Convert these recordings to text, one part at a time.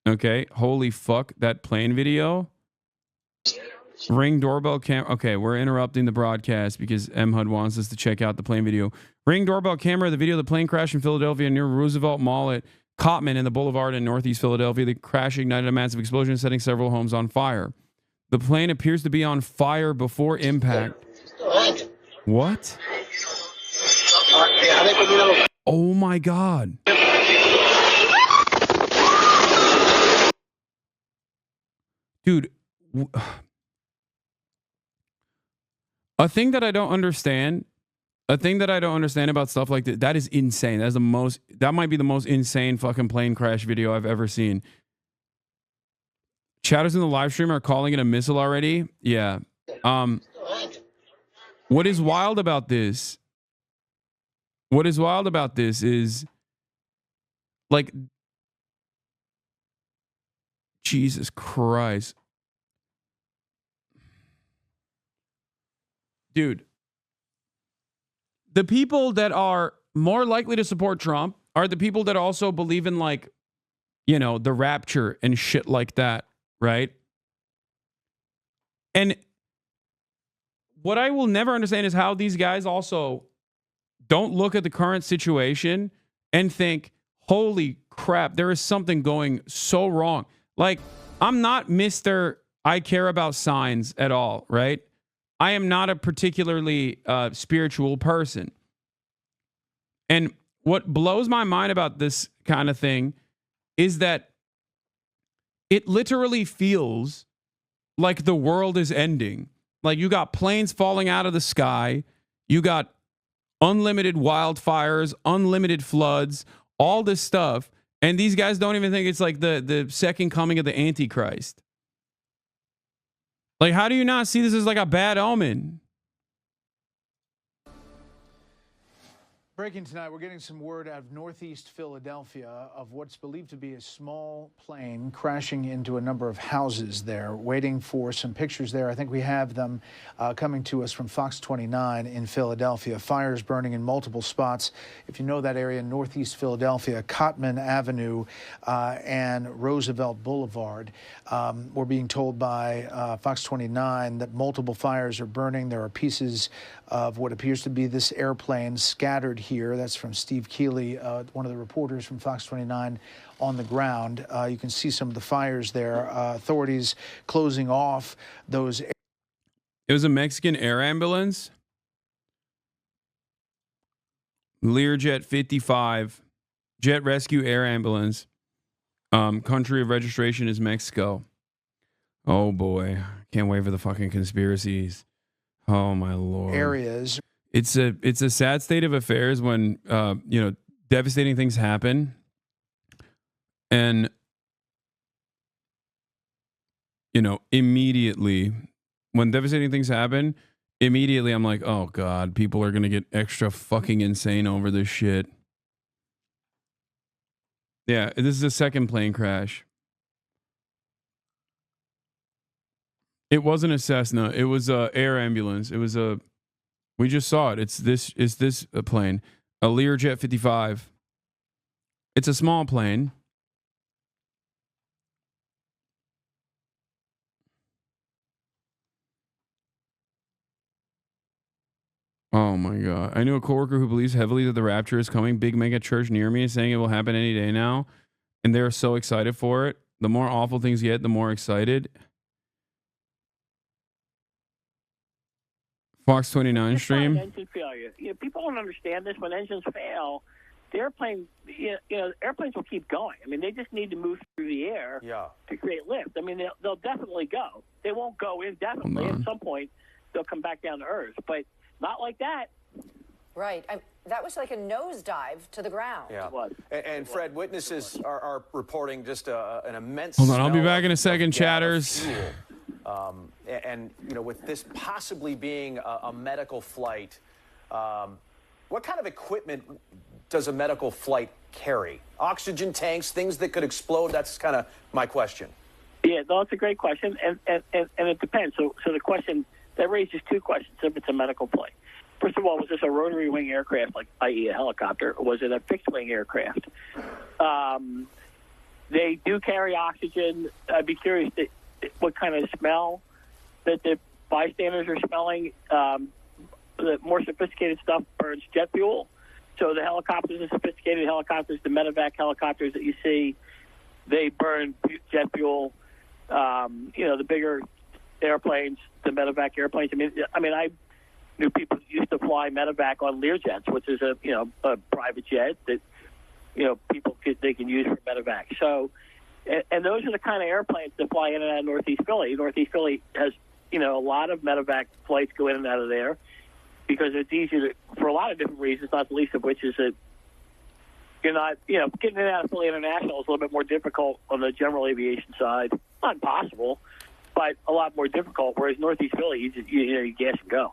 Okay, holy fuck, that plane video. Ring doorbell camera. Okay, we're interrupting the broadcast because MHUD wants us to check out the plane video. Ring doorbell camera, the video of the plane crash in Philadelphia near Roosevelt Mall at Cottman in the Boulevard in Northeast Philadelphia. The crash ignited a massive explosion, setting several homes on fire. The plane appears to be on fire before impact. What? Oh my God. Dude, a thing that I don't understand about stuff like that is insane. That might be the most insane fucking plane crash video I've ever seen. Chatters in the live stream are calling it a missile already. Yeah. What is wild about this is like, Jesus Christ. Dude, the people that are more likely to support Trump are the people that also believe in, like, you know, the rapture and shit like that, right? And what I will never understand is how these guys also don't look at the current situation and think, holy crap, there is something going so wrong. Like, I'm not Mr. I care about signs at all, right? I am not a particularly spiritual person. And what blows my mind about this kind of thing is that it literally feels like the world is ending. Like, you got planes falling out of the sky. You got unlimited wildfires, unlimited floods, all this stuff. And these guys don't even think it's like the second coming of the Antichrist. Like, how do you not see this as like a bad omen? Breaking tonight, we're getting some word out of Northeast Philadelphia of what's believed to be a small plane crashing into a number of houses there. Waiting for some pictures there. I think we have them coming to us from Fox 29 in Philadelphia. Fires burning in multiple spots. If you know that area, Northeast Philadelphia, Cottman Avenue and Roosevelt Boulevard. We're being told by Fox 29 that multiple fires are burning. There are pieces of what appears to be this airplane scattered here. That's from Steve Keeley, one of the reporters from Fox 29 on the ground. You can see some of the fires there. Authorities closing off those. It was a Mexican air ambulance. Learjet 55, jet rescue air ambulance. Country of registration is Mexico. Oh boy, can't wait for the fucking conspiracies. Oh my Lord. Areas. It's a sad state of affairs when devastating things happen, and immediately when devastating things happen, immediately I'm like, oh God, people are gonna get extra fucking insane over this shit. Yeah, this is a second plane crash. It wasn't a Cessna. It was a air ambulance. It was a. We just saw it. It's this plane, a Learjet 55. It's a small plane. Oh my God! I knew a coworker who believes heavily that the rapture is coming. Big mega church near me is saying it will happen any day now, and they're so excited for it. The more awful things get, the more excited. Fox 29 stream. Engine failure. People don't understand this. When engines fail, the airplane, airplanes will keep going. I mean, they just need to move through the air to create lift. I mean, they'll definitely go. They won't go indefinitely. At some point, they'll come back down to Earth, but not like that. Right. That was like a nosedive to the ground. Yeah. And Fred, witnesses are reporting just an immense. Hold on, I'll be back in a second, chatters. And with this possibly being a medical flight, what kind of equipment does a medical flight carry? Oxygen tanks, things that could explode? That's kind of my question. Yeah, no, it's a great question, and it depends. So the question that raises two questions if it's a medical flight. First of all, was this a rotary wing aircraft, like i.e. a helicopter, or was it a fixed wing aircraft? They do carry oxygen. I'd be curious what kind of smell that the bystanders are smelling. The more sophisticated stuff burns jet fuel. So the helicopters, the sophisticated helicopters, the medevac helicopters that you see, they burn jet fuel. The bigger airplanes, the medevac airplanes. I mean, I knew people used to fly medevac on Learjets, which is a private jet that they can use for medevac. So, and those are the kind of airplanes that fly in and out of Northeast Philly. Northeast Philly has a lot of medevac flights go in and out of there because it's easier for a lot of different reasons, not the least of which is that you're not, getting in and out of Philly International is a little bit more difficult on the general aviation side. Not impossible, but a lot more difficult. Whereas Northeast Philly, you gas and go.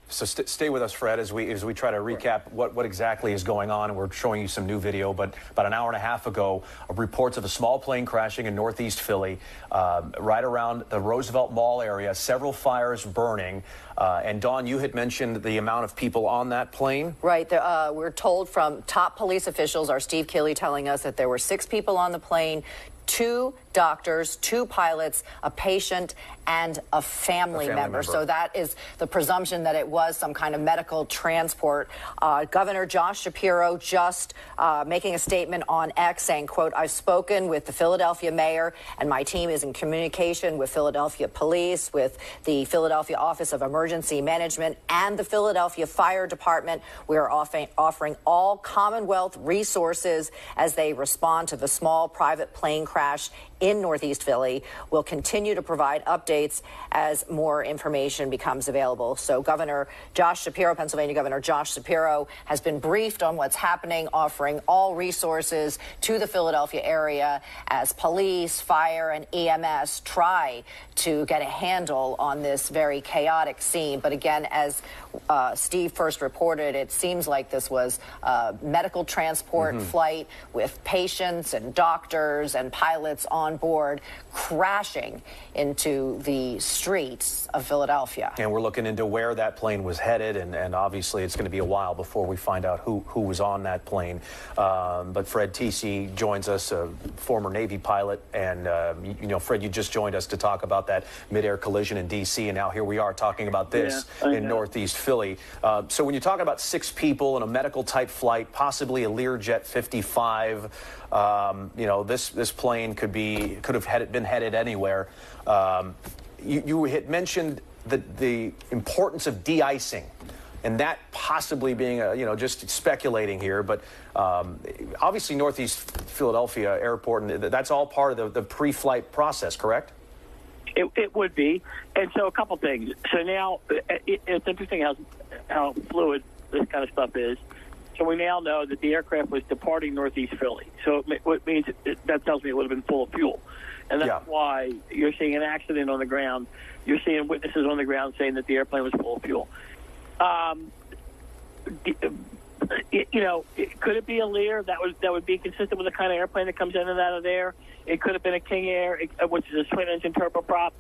So stay with us, Fred, as we try to recap what exactly is going on. And we're showing you some new video. But about an hour and a half ago, reports of a small plane crashing in Northeast Philly, right around the Roosevelt Mall area, several fires burning. And Dawn, you had mentioned the amount of people on that plane. Right. We're told from top police officials, our Steve Keeley telling us that there were 6 people on the plane, 2 doctors, 2 pilots, a patient, and a family member. So that is the presumption that it was some kind of medical transport. Governor Josh Shapiro just making a statement on X saying, quote, "I've spoken with the Philadelphia mayor and my team is in communication with Philadelphia police, with the Philadelphia Office of Emergency Management and the Philadelphia Fire Department. We are offering all Commonwealth resources as they respond to the small private plane crash in Northeast Philly. We'll continue to provide updates as more information becomes available." So Governor Josh Shapiro, Pennsylvania Governor Josh Shapiro, has been briefed on what's happening, offering all resources to the Philadelphia area as police, fire, and EMS try to get a handle on this very chaotic scene. But again, as Steve first reported, it seems like this was a medical transport flight with patients and doctors and pilots on board crashing into the streets of Philadelphia. And we're looking into where that plane was headed, and obviously it's going to be a while before we find out who was on that plane. But Fred Tisi joins us, a former Navy pilot, and Fred, you just joined us to talk about that midair collision in D.C., and now here we are talking about this in Northeast Philly. So when you talk about 6 people in a medical type flight, possibly a Learjet 55, this plane could have been headed anywhere. You had mentioned the importance of de-icing, and that possibly being just speculating here, but obviously Northeast Philadelphia Airport, and that's all part of the pre-flight process, correct? It would be. And so a couple things. So now it's interesting how fluid this kind of stuff is. So we now know that the aircraft was departing Northeast Philly. So it means that tells me it would have been full of fuel. And that's why you're seeing an accident on the ground. You're seeing witnesses on the ground saying that the airplane was full of fuel. Could it be a Lear? That would be consistent with the kind of airplane that comes in and out of there. It could have been a King Air, which is a twin-engine turboprop.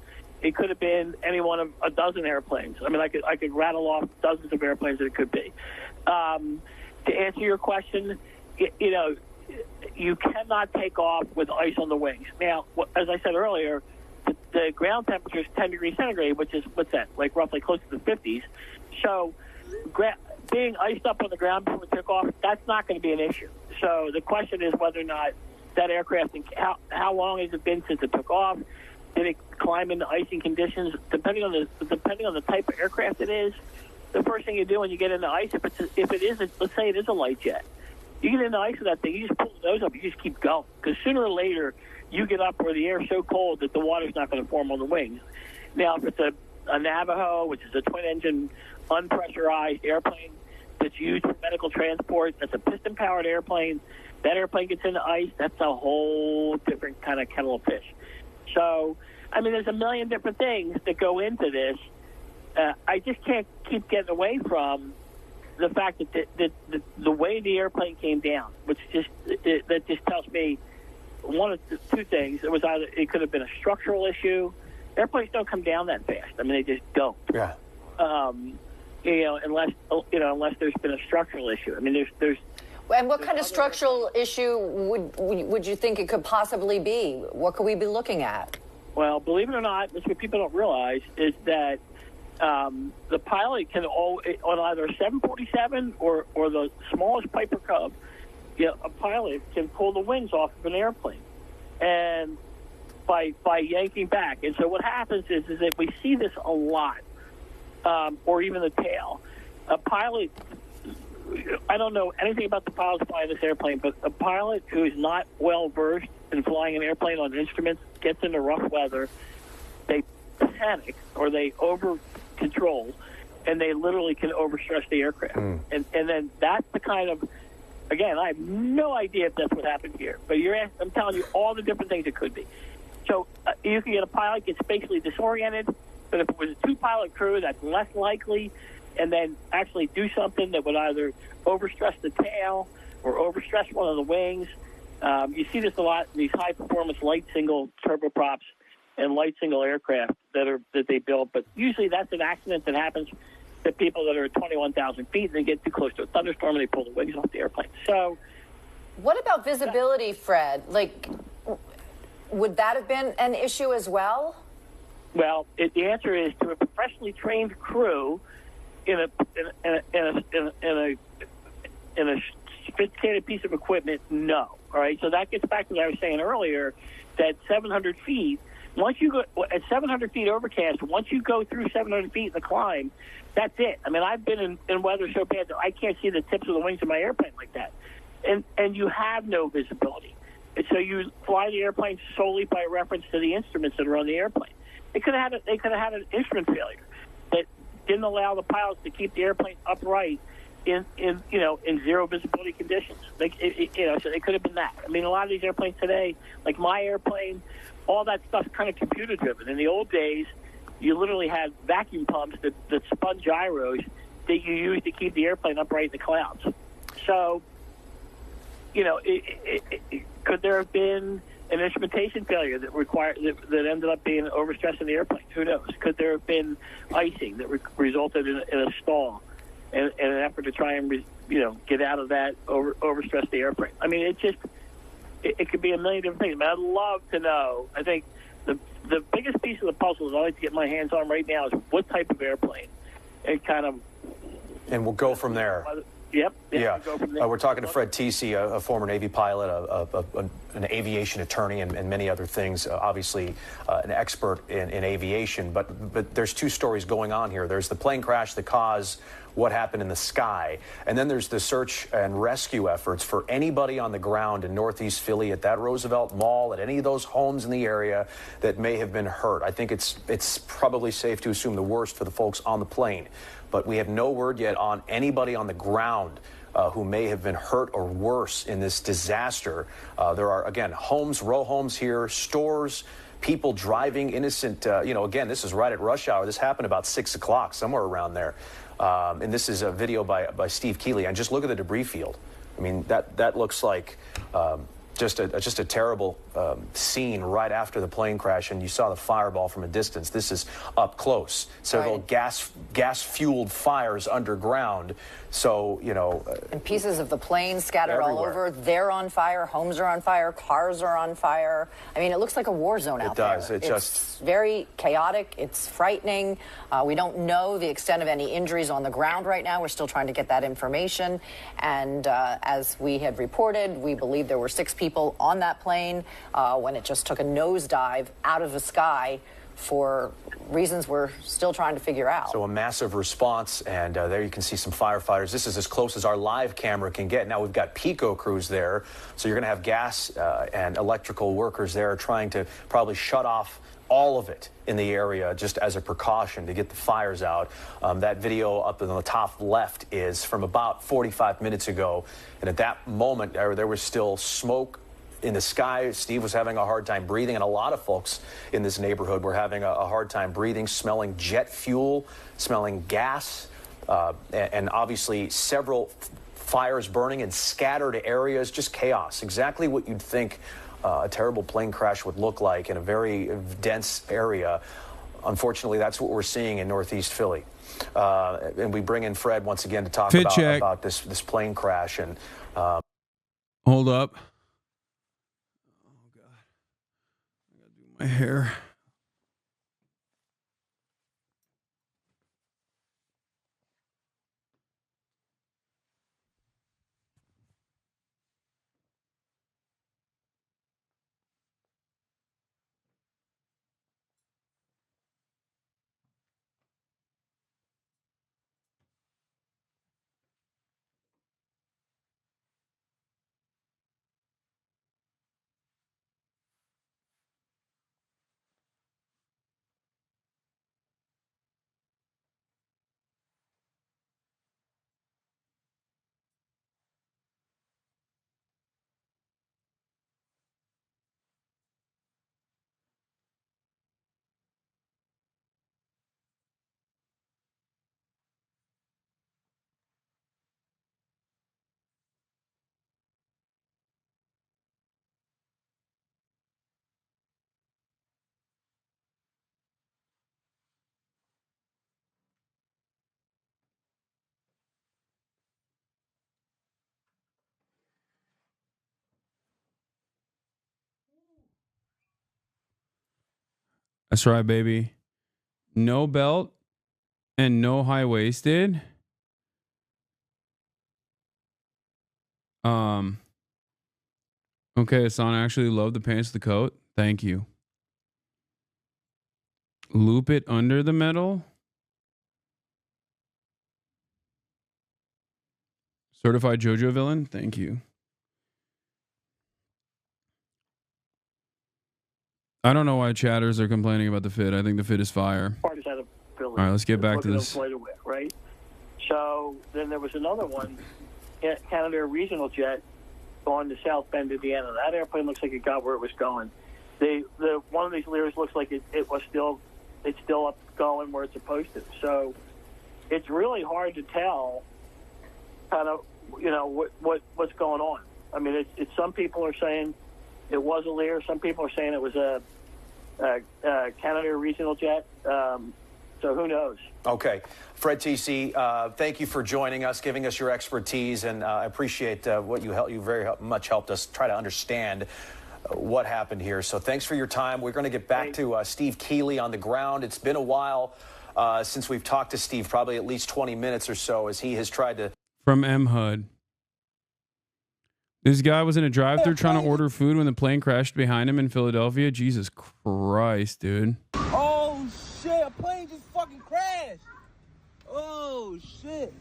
It could have been any one of a dozen airplanes. I mean, I could rattle off dozens of airplanes that it could be. To answer your question, you cannot take off with ice on the wings. Now, as I said earlier, the ground temperature is 10 degrees centigrade, which is, what's that, like roughly close to the 50s. So being iced up on the ground before it took off, that's not going to be an issue. So the question is whether or not that aircraft, how long has it been since it took off? Did it climb into icing conditions? Depending on the type of aircraft it is, the first thing you do when you get into ice, if it is, let's say it is a light jet, you get into ice with that thing, you just pull the nose up, you just keep going. Because sooner or later, you get up where the air's so cold that the water's not going to form on the wings. Now, if it's a Navajo, which is a twin-engine, unpressurized airplane that's used for medical transport, that's a piston-powered airplane, that airplane gets into ice, that's a whole different kind of kettle of fish. So, I mean, there's a million different things that go into this. I just can't keep getting away from the fact that the way the airplane came down, which that just tells me one of the 2 things. It was either it could have been a structural issue. Airplanes don't come down that fast. I mean, they just don't. Yeah. Unless there's been a structural issue. I mean, there's And what kind of structural issue would you think it could possibly be? What could we be looking at? Well, believe it or not, this what people don't realize is that the pilot can on either a 747 or the smallest Piper Cub, a pilot can pull the wings off of an airplane, and by yanking back. And so what happens is that we see this a lot, or even the tail. A pilot, I don't know anything about the pilots flying this airplane, but a pilot who is not well versed in flying an airplane on instruments gets into rough weather, they panic or they over control, and they literally can overstress the aircraft. And then that's the kind of, again, I have no idea if that's what happened here, but I'm telling you all the different things it could be. So you can get a pilot gets spatially disoriented, but if it was a two-pilot crew, that's less likely, and then actually do something that would either overstress the tail or overstress one of the wings. You see this a lot in these high-performance light single turboprops and light single aircraft that they build, but usually that's an accident that happens to people that are at 21,000 feet, and they get too close to a thunderstorm and they pull the wings off the airplane. So, what about visibility, Fred? Like, would that have been an issue as well? Well, the answer is to a professionally trained crew in a sophisticated piece of equipment, no. All right, so that gets back to what I was saying earlier, that 700 feet, once you go at 700 feet overcast, once you go through 700 feet in the climb, that's it. I mean, I've been in weather so bad that I can't see the tips of the wings of my airplane like that. And you have no visibility. And so you fly the airplane solely by reference to the instruments that are on the airplane. They could have had an instrument failure that didn't allow the pilots to keep the airplane upright in zero visibility conditions. So it could have been that. I mean, a lot of these airplanes today, like my airplane, all that stuff's kind of computer driven. In the old days, you literally had vacuum pumps that spun gyros that you used to keep the airplane upright in the clouds. So, could there have been an instrumentation failure that ended up being overstressing the airplane? Who knows? Could there have been icing that resulted in a stall in an effort to try and get out of that, overstress the airplane? I mean, it could be a million different things. I mean, I'd love to know. I think the biggest piece of the puzzle that I'd like to get my hands on right now is what type of airplane, and we'll go from there. Yep. Yeah. We'll we're talking to Fred Tisi, a former Navy pilot, an aviation attorney, and many other things. Obviously, an expert in aviation. But there's two stories going on here. There's the plane crash that caused what happened in the sky, and then there's the search and rescue efforts for anybody on the ground in Northeast Philly, at that Roosevelt Mall, at any of those homes in the area that may have been hurt. I think it's probably safe to assume the worst for the folks on the plane. But we have no word yet on anybody on the ground who may have been hurt or worse in this disaster. There are, again, row homes here, stores, people driving, innocent. Again, this is right at rush hour. This happened about 6 o'clock, somewhere around there. And this is a video by Steve Keeley. And just look at the debris field. I mean, that looks like just a terrible scene right after the plane crash, and you saw the fireball from a distance. This is up close. Several gas-fueled fires underground. So, and pieces of the plane scattered all over. They're on fire. Homes are on fire. Cars are on fire. I mean, it looks like a war zone out there. It does. It's very chaotic. It's frightening. We don't know the extent of any injuries on the ground right now. We're still trying to get that information. And as we had reported, we believe there were 6 people on that plane when it just took a nosedive out of the sky for reasons we're still trying to figure out. So a massive response, and there you can see some firefighters. This is as close as our live camera can get. Now we've got Pico crews there, so you're going to have gas and electrical workers there trying to probably shut off all of it in the area just as a precaution to get the fires out. That video up in the top left is from about 45 minutes ago, and at that moment there was still smoke in the sky. Steve was having a hard time breathing, and a lot of folks in this neighborhood were having a hard time breathing, smelling jet fuel, smelling gas, and obviously several fires burning in scattered areas, just chaos. Exactly what you'd think a terrible plane crash would look like in a very dense area. unfortunately, that's what we're seeing in Northeast Philly. And we bring in Fred once again to talk Fit check. about this plane crash. And hold up. Oh God, I gotta do my hair. That's right, baby. No belt and no high-waisted. Okay, Hasan, I actually love the pants, the coat. Thank you. Loop it under the metal. Certified JoJo villain. Thank you. I don't know why chatters are complaining about the fit. I think the fit is fire. Parties out of Philly. All right, let's get back to this. Right. So then there was another one, Canada Regional Jet, going to South Bend, Indiana. That airplane looks like it got where it was going. The one of these Lears looks like it's still up going where it's supposed to. So it's really hard to tell, kind of, what's going on. I mean, it's some people are saying it was a Lear. Some people are saying it was a Canada Regional Jet. So who knows? Okay. Fred TC, thank you for joining us, giving us your expertise, and I appreciate what you very much helped us try to understand what happened here. So thanks for your time. We're going to get back to Steve Keeley on the ground. It's been a while since we've talked to Steve, probably at least 20 minutes or so, as he has tried to... From M HUD. This guy was in a drive-thru trying to order food when the plane crashed behind him in Philadelphia. Jesus Christ, dude. Oh, shit. A plane just fucking crashed. Oh, shit.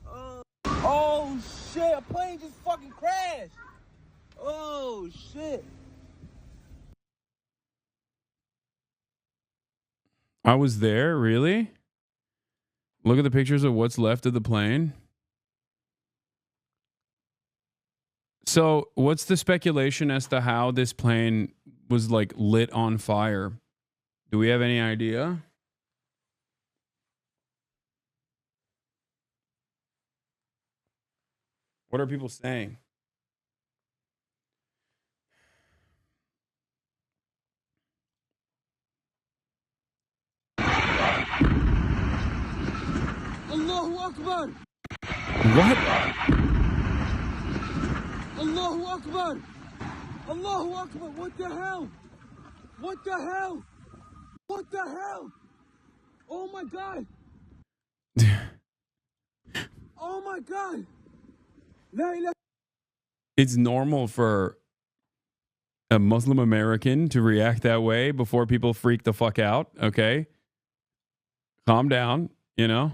Oh, shit. A plane just fucking crashed. Oh, shit. I was there? Really? Look at the pictures of what's left of the plane. So what's the speculation as to how this plane was like lit on fire? Do we have any idea? What are people saying? Allahu Akbar. What? Allahu Akbar. Allahu Akbar. What the hell? What the hell? What the hell? Oh my God. Oh my God. It's normal for a Muslim American to react that way before people freak the fuck out. Okay. Calm down, you know?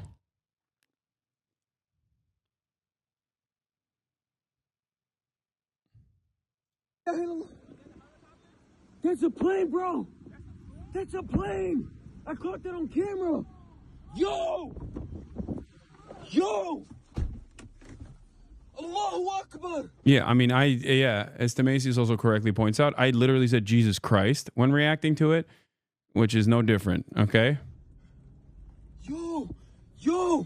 That's a plane, bro. That's a plane. I caught that on camera. Yo! Yo! Allahu Akbar. Yeah, I mean, as Temasius also correctly points out, I literally said Jesus Christ when reacting to it, which is no different, okay? Yo! Yo!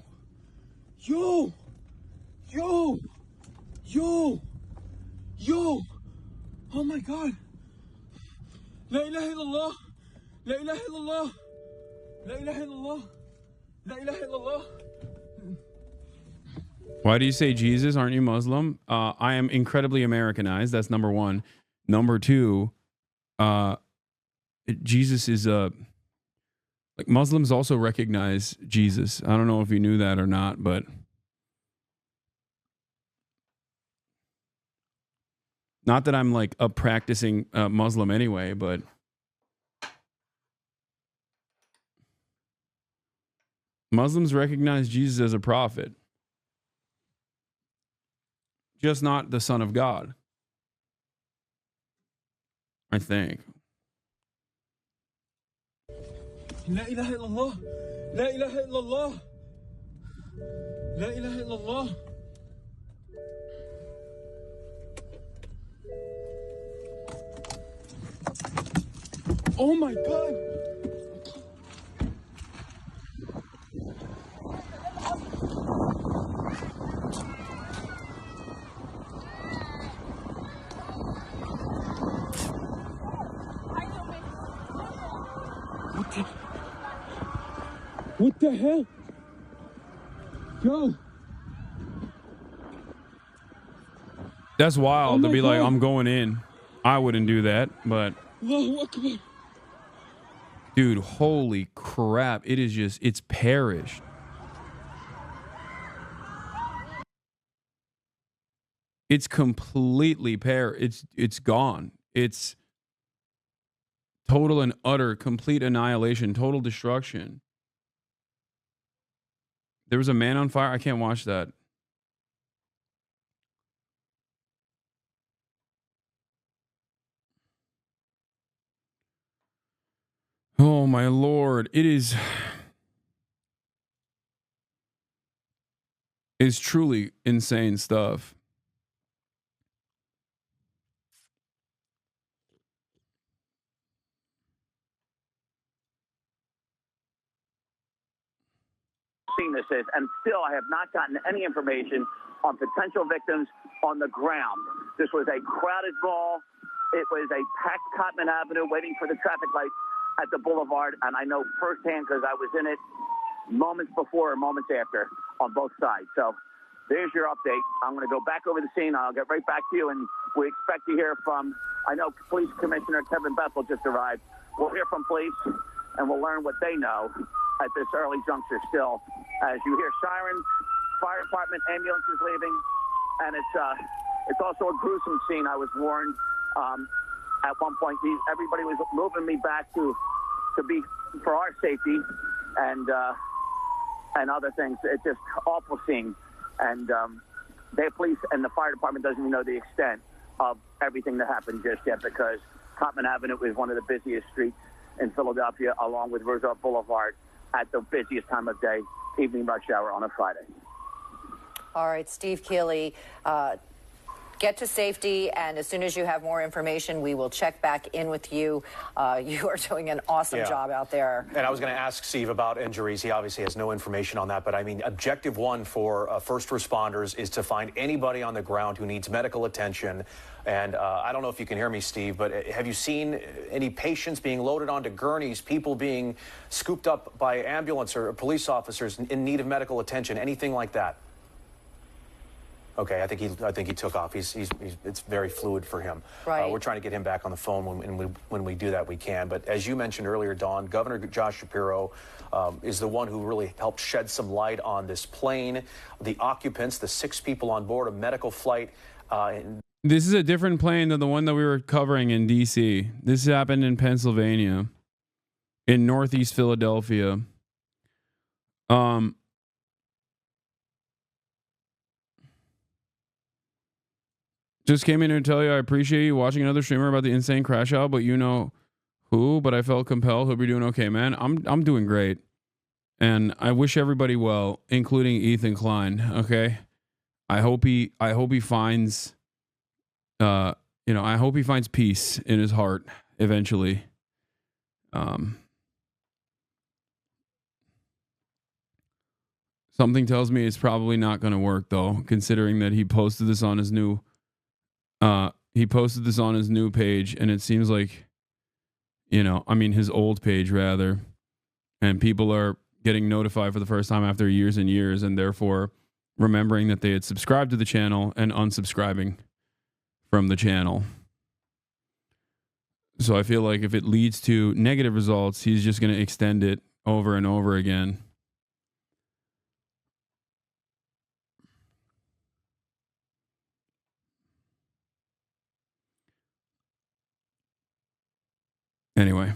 Yo! Yo! Yo! Yo! Oh my God! La ilaha illallah! La ilaha illallah. La ilaha illallah. La ilaha illallah. Why do you say Jesus? Aren't you Muslim? I am incredibly Americanized. That's number one. Number two, Jesus is like Muslims also recognize Jesus. I don't know if you knew that or not, but not that I'm like a practicing Muslim anyway, but Muslims recognize Jesus as a prophet, just not the Son of God, I think. La ilaha illallah. La ilaha illallah. La ilaha illallah. Oh my God. What the hell? Yo. That's wild to my be like, God. I'm going in. I wouldn't do that, but Allahu Akbar. dude, holy crap. It is just, it's perished. It's completely it's gone. It's total and utter, complete annihilation, total destruction. There was a man on fire. I can't watch that. Oh my Lord. It's truly insane stuff. This is, and still I have not gotten any information on potential victims on the ground. This was a crowded mall. It was a packed Cotman Avenue waiting for the traffic lights at the boulevard, and I know firsthand because I was in it moments before or moments after on both sides. So there's your update. I'm going to go back over the scene. I'll get right back to you, and we expect to hear from, I know Police Commissioner Kevin Bethel just arrived. We'll hear from police, and we'll learn what they know at this early juncture still. As you hear sirens, fire department, ambulances leaving, and it's also a gruesome scene. I was warned at one point. Everybody was moving me back to be for our safety and other things. It's just awful scene, and the police and the fire department doesn't even know the extent of everything that happened just yet, because Cotman Avenue is one of the busiest streets in Philadelphia, along with Roosevelt Boulevard, at the busiest time of day, evening rush hour on a Friday. All right, Steve Keeley, get to safety, and as soon as you have more information, we will check back in with you. You are doing an awesome job out there. And I was going to ask Steve about injuries. He obviously has no information on that, but I mean, objective one for first responders is to find anybody on the ground who needs medical attention. And I don't know if you can hear me, Steve, but have you seen any patients being loaded onto gurneys, people being scooped up by ambulance or police officers in need of medical attention, anything like that? Okay, I think he took off. It's very fluid for him. Right. We're trying to get him back on the phone. When we do that, we can. But as you mentioned earlier, Dawn, Governor Josh Shapiro is the one who really helped shed some light on this plane, the occupants, the 6 people on board a medical flight. This is a different plane than the one that we were covering in D.C. This happened in Pennsylvania, in Northeast Philadelphia. Just came in here to tell you I appreciate you watching another streamer about the insane crash out, but you know who, but I felt compelled. Hope you're doing okay, man. I'm doing great. And I wish everybody well, including Ethan Klein, okay? I hope he finds I hope he finds peace in his heart eventually. Something tells me it's probably not going to work though, considering that he posted this on his new page, and it seems like you know, I mean his old page rather, and people are getting notified for the first time after years and years, and therefore remembering that they had subscribed to the channel and unsubscribing from the channel. So I feel like if it leads to negative results, he's just going to extend it over and over again. Anyway.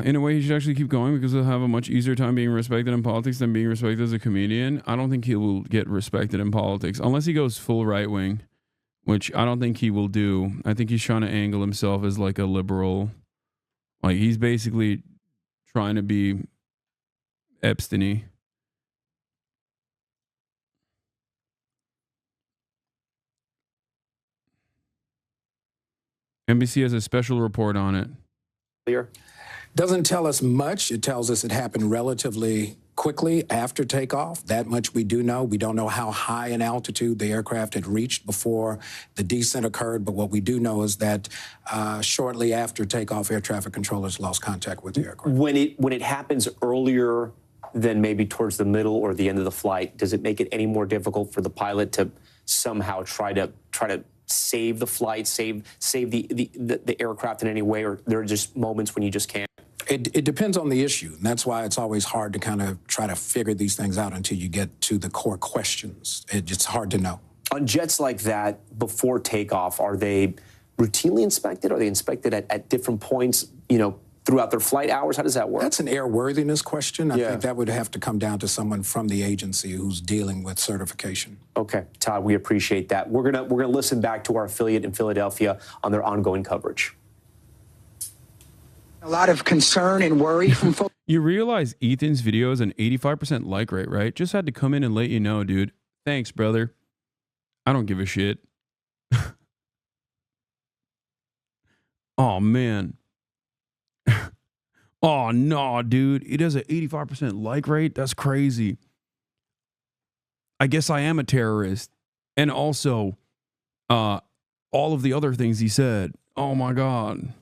In a way, he should actually keep going because he'll have a much easier time being respected in politics than being respected as a comedian. I don't think he will get respected in politics unless he goes full right wing, which I don't think he will do. I think he's trying to angle himself as like a liberal. Like he's basically trying to be Epstein-y. NBC has a special report on it. Clear. Doesn't tell us much. It tells us it happened relatively quickly after takeoff. That much we do know. We don't know how high in altitude the aircraft had reached before the descent occurred, but what we do know is that shortly after takeoff, air traffic controllers lost contact with the aircraft. When it happens earlier than maybe towards the middle or the end of the flight, does it make it any more difficult for the pilot to somehow try to save the flight, save the aircraft in any way, or there are just moments when you just can't? It depends on the issue. And that's why it's always hard to kind of try to figure these things out until you get to the core questions. It's hard to know. On jets like that, before takeoff, are they routinely inspected? Are they inspected at different points, you know, throughout their flight hours? How does that work? That's an airworthiness question. I think that would have to come down to someone from the agency who's dealing with certification. Okay, Todd, we appreciate that. We're gonna listen back to our affiliate in Philadelphia on their ongoing coverage. A lot of concern and worry from folks. You realize Ethan's video has an 85% like rate, right? Just had to come in and let you know, dude. Thanks, brother. I don't give a shit. Oh, man. Oh, no, dude. It has an 85% like rate? That's crazy. I guess I am a terrorist. And also, all of the other things he said. Oh, my God.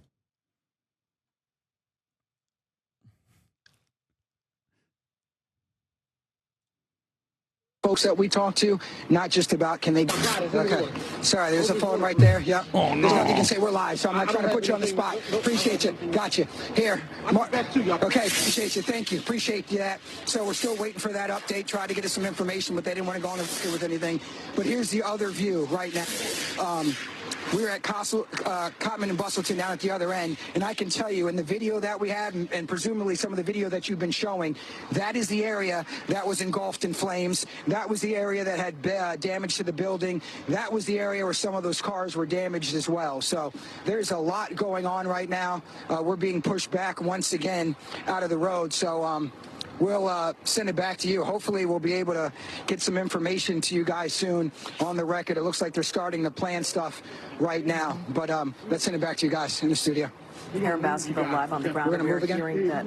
Folks that we talk to, not just about can they. Okay, sorry, there's a phone right there. Yep. Oh, no. There's nothing you can say. We're live, so I'm not trying to put you on the spot. Appreciate you. Got you. Here. Okay, appreciate you. Thank you. Appreciate that. So we're still waiting for that update. Tried to get us some information, but they didn't want to go on with anything. But here's the other view right now. We were at Cotman and Bustleton down at the other end, and I can tell you in the video that we had, and presumably some of the video that you've been showing, that is the area that was engulfed in flames. That was the area that had damage to the building. That was the area where some of those cars were damaged as well. So there's a lot going on right now. We're being pushed back once again out of the road. So we'll send it back to you. Hopefully we'll be able to get some information to you guys soon on the record. It looks like they're starting to plan stuff right now. But let's send it back to you guys in the studio. Aaron Baskerville live on the ground. We're We're hearing that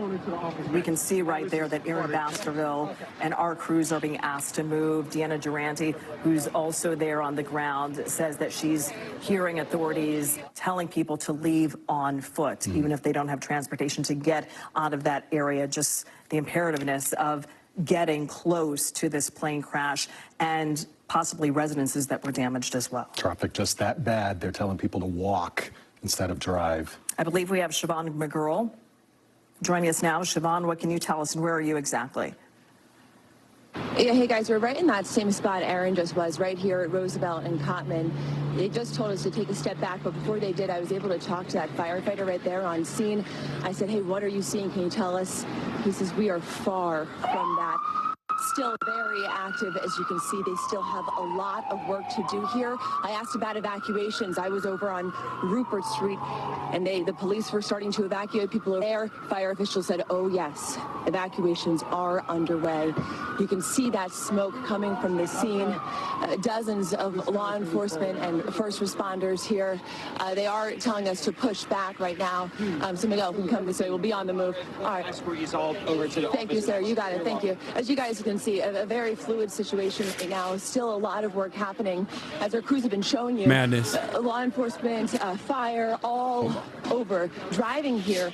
we can see right there that Aaron Baskerville and our crews are being asked to move. Deanna Durante, who's also there on the ground, says that she's hearing authorities telling people to leave on foot, even if they don't have transportation to get out of that area. Just the imperativeness of getting close to this plane crash and possibly residences that were damaged as well. Traffic just that bad, they're telling people to walk instead of drive. I believe we have Siobhan McGurl joining us now. Siobhan, what can you tell us, and where are you exactly? Yeah, hey guys, we're right in that same spot Aaron just was, right here at Roosevelt and Cotman. They just told us to take a step back, but before they did, I was able to talk to that firefighter right there on scene. I said, hey, what are you seeing? Can you tell us? He says, we are far from that. Still very active, as you can see. They still have a lot of work to do here. I asked about evacuations. I was over on Rupert Street, and the police were starting to evacuate people there. Fire officials said, oh yes, evacuations are underway. You can see that smoke coming from the scene. Dozens of law enforcement and first responders here. They are telling us to push back right now. So Miguel can come this way. We'll be on the move. All right. Over to the Thank you, sir. You got it. Thank you. As you guys can see, a very fluid situation right now. Still a lot of work happening, as our crews have been showing you. Madness. Law enforcement, fire, all over. Driving here,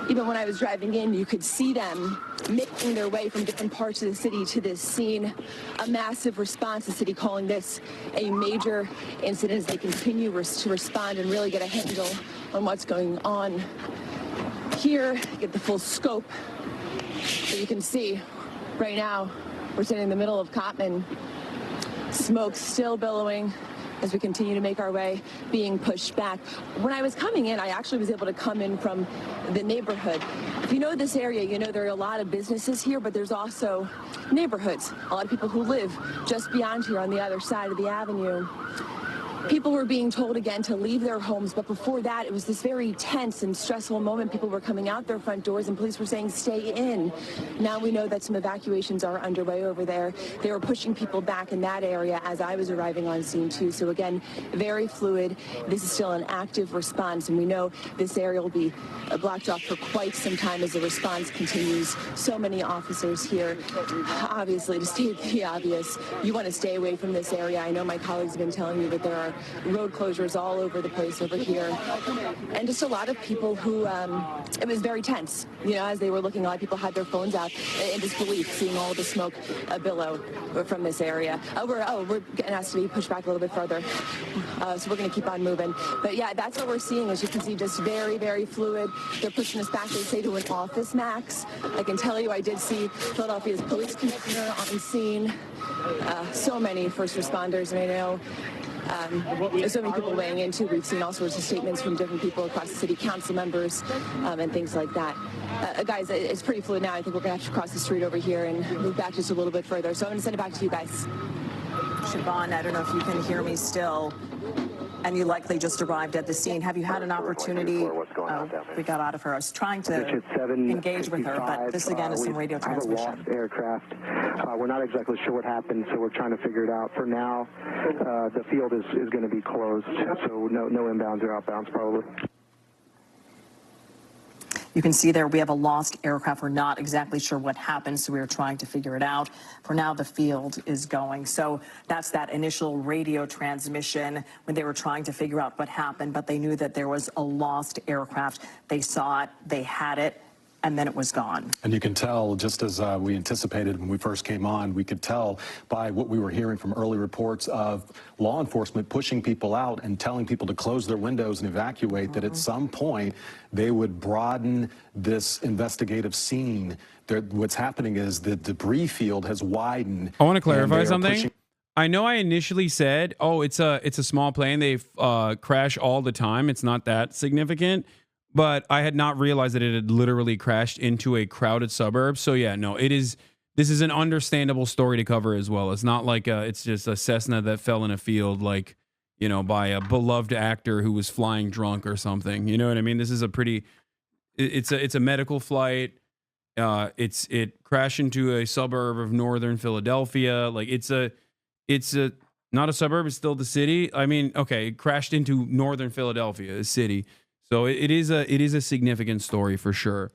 even when I was driving in, you could see them making their way from different parts of the city to this scene. A massive response, the city calling this a major incident as they continue to respond and really get a handle on what's going on here, get the full scope. So you can see right now we're sitting in the middle of Cottman. Smoke still billowing as we continue to make our way, being pushed back. When I was coming in, I actually was able to come in from the neighborhood. If you know this area, you know there are a lot of businesses here, but there's also neighborhoods. A lot of people who live just beyond here on the other side of the avenue. People were being told again to leave their homes, but before that, it was this very tense and stressful moment. People were coming out their front doors and police were saying, stay in. Now we know that some evacuations are underway over there. They were pushing people back in that area as I was arriving on scene too. So again, very fluid. This is still an active response, and we know this area will be blocked off for quite some time as the response continues. So many officers here. Obviously, to state the obvious, you want to stay away from this area. I know my colleagues have been telling you that there are road closures all over the place over here, and just a lot of people who it was very tense, you know, as they were looking. A lot of people had their phones out in disbelief, seeing all the smoke billow from this area. We're getting asked to be pushed back a little bit further, so we're going to keep on moving. But yeah, that's what we're seeing. As you can see, just very, very fluid. They're pushing us back, they say, to an office max. I can tell you, I did see Philadelphia's police commissioner on scene. So many first responders, and I know so many people weighing in too. We've seen all sorts of statements from different people across the city, council members, and things like that. Guys, it's pretty fluid now. I think we're going to have to cross the street over here and move back just a little bit further. So I'm going to send it back to you guys. Siobhan, I don't know if you can hear me still, and you likely just arrived at the scene. Have you had an opportunity? We got out of her. I was trying to engage with her, but this again is some radio transmission. Lost aircraft. We're not exactly sure what happened, so we're trying to figure it out. For now, the field is going to be closed, so no inbounds or outbounds probably. You can see there we have a lost aircraft. We're not exactly sure what happened, so we were trying to figure it out. For now, the field is going. So that's that initial radio transmission when they were trying to figure out what happened, but they knew that there was a lost aircraft. They saw it, they had it, and then it was gone. And you can tell, just as we anticipated when we first came on, we could tell by what we were hearing from early reports of law enforcement pushing people out and telling people to close their windows and evacuate, that at some point they would broaden this investigative scene. What's happening is the debris field has widened. I want to clarify something. I know I initially said, oh, it's a small plane. They crash all the time. It's not that significant. But I had not realized that it had literally crashed into a crowded suburb. So yeah, no, this is an understandable story to cover as well. It's not like it's just a Cessna that fell in a field, like, you know, by a beloved actor who was flying drunk or something. You know what I mean? This is a pretty, it's a medical flight. It crashed into a suburb of northern Philadelphia. Like it's not a suburb. It's still the city. I mean, okay, it crashed into northern Philadelphia, a city. So it is a significant story for sure.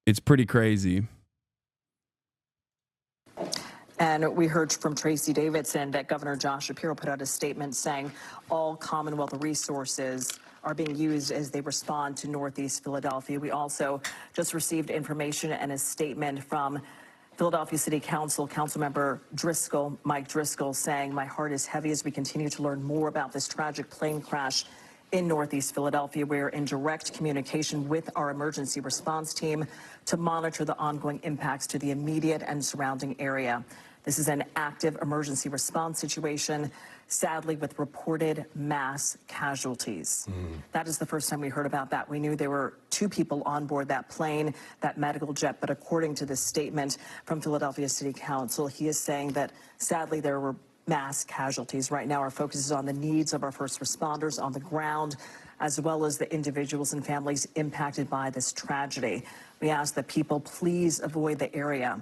It's pretty crazy. And we heard from Tracy Davidson that Governor Josh Shapiro put out a statement saying all Commonwealth resources are being used as they respond to Northeast Philadelphia. We also just received information and a statement from Philadelphia City Council, Councilmember Driscoll, Mike Driscoll, saying, my heart is heavy as we continue to learn more about this tragic plane crash in Northeast Philadelphia. We're in direct communication with our emergency response team to monitor the ongoing impacts to the immediate and surrounding area. This is an active emergency response situation, sadly, with reported mass casualties. That is the first time we heard about that. We knew there were 2 people on board that plane, that medical jet, but according to this statement from Philadelphia City Council, he is saying that sadly there were mass casualties. Right now, our focus is on the needs of our first responders on the ground, as well as the individuals and families impacted by this tragedy. We ask that people please avoid the area.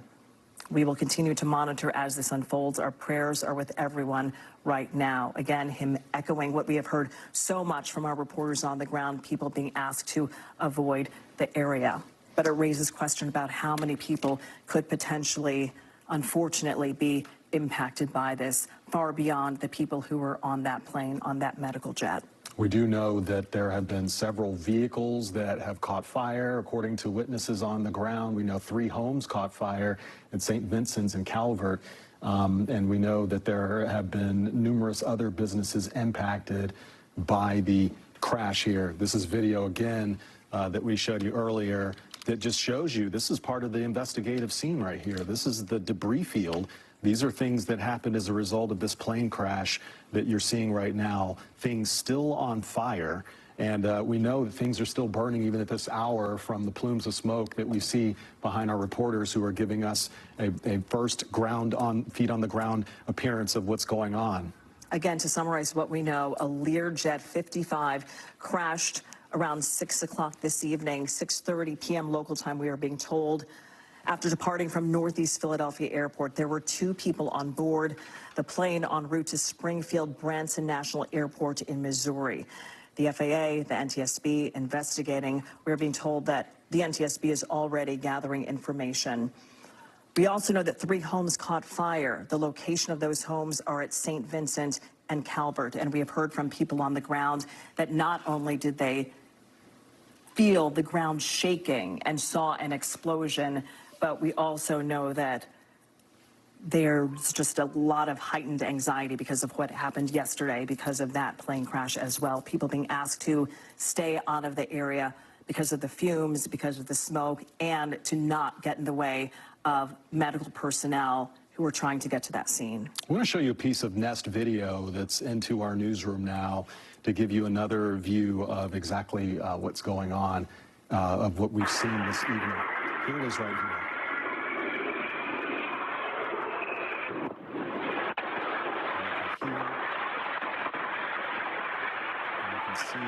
We will continue to monitor as this unfolds. Our prayers are with everyone right now. Again, him echoing what we have heard so much from our reporters on the ground, people being asked to avoid the area. but it raises question about how many people could potentially, unfortunately, be impacted by this, far beyond the people who were on that plane, on that medical jet. We do know that there have been several vehicles that have caught fire, according to witnesses on the ground. We know 3 homes caught fire at St. Vincent's and Calvert. And we know that there have been numerous other businesses impacted by the crash here. This is video again that we showed you earlier that just shows you this is part of the investigative scene right here. This is the debris field. These are things that happened as a result of this plane crash that you're seeing right now. Things still on fire. And we know that things are still burning even at this hour from the plumes of smoke that we see behind our reporters who are giving us a first feet on the ground appearance of what's going on. Again, to summarize what we know, a Learjet 55 crashed around 6 o'clock this evening, 6:30 p.m. local time, we are being told. After departing from Northeast Philadelphia Airport, there were 2 people on board the plane en route to Springfield Branson National Airport in Missouri. The FAA, the NTSB investigating. We're being told that the NTSB is already gathering information. We also know that 3 homes caught fire. The location of those homes are at St. Vincent and Calvert. And we have heard from people on the ground that not only did they feel the ground shaking and saw an explosion, but we also know that there's just a lot of heightened anxiety because of what happened yesterday, because of that plane crash as well. People being asked to stay out of the area because of the fumes, because of the smoke, and to not get in the way of medical personnel who are trying to get to that scene. I want to show you a piece of Nest video that's into our newsroom now to give you another view of exactly what's going on, of what we've seen this evening. Here it is right here. See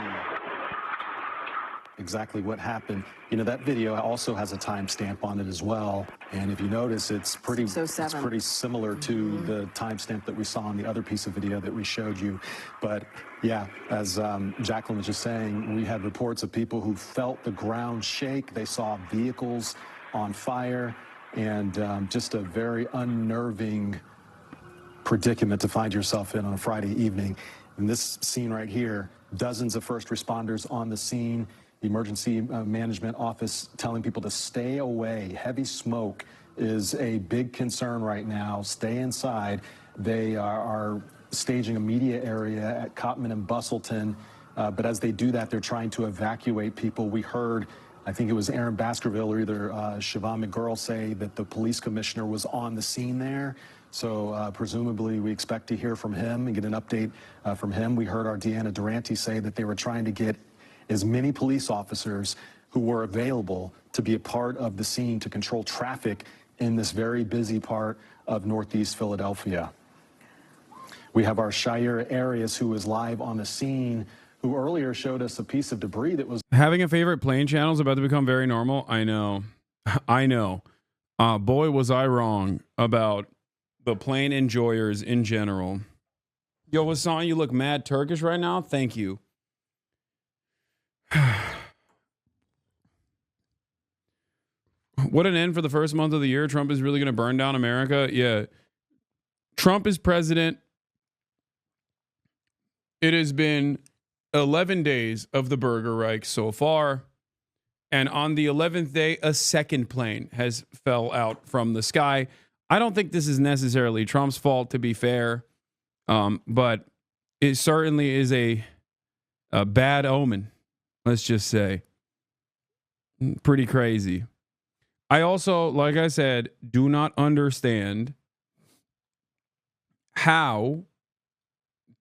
exactly what happened. You know, that video also has a timestamp on it as well. And if you notice, it's pretty similar to the timestamp that we saw on the other piece of video that we showed you. But yeah, as Jacqueline was just saying, we had reports of people who felt the ground shake. They saw vehicles on fire, and just a very unnerving predicament to find yourself in on a Friday evening. In this scene right here, dozens of first responders on the scene, the emergency management office telling people to stay away. Heavy smoke is a big concern right now. Stay inside. They are staging a media area at Cotman and Bustleton, but as they do that, they're trying to evacuate people. We heard, I think it was Aaron Baskerville or either Siobhan McGurl say that the police commissioner was on the scene there. So presumably we expect to hear from him and get an update from him. We heard our Deanna Durante say that they were trying to get as many police officers who were available to be a part of the scene to control traffic in this very busy part of Northeast Philadelphia. We have our Shire Arias, who is live on the scene, who earlier showed us a piece of debris that was... Having a favorite plane channel is about to become very normal. I know. I know. Boy, was I wrong about the plane enjoyers in general. Yo, Hasan, you look mad Turkish right now. Thank you. What an end for the first month of the year. Trump is really going to burn down America. Yeah. Trump is president. It has been 11 days of the Burger Reich so far. And on the 11th day, a second plane has fell out from the sky. I don't think this is necessarily Trump's fault, to be fair, but it certainly is a bad omen, let's just say. Pretty crazy. I also, like I said, do not understand how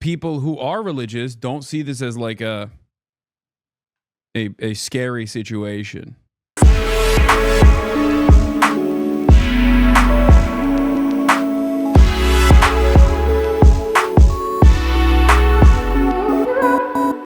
people who are religious don't see this as like a scary situation.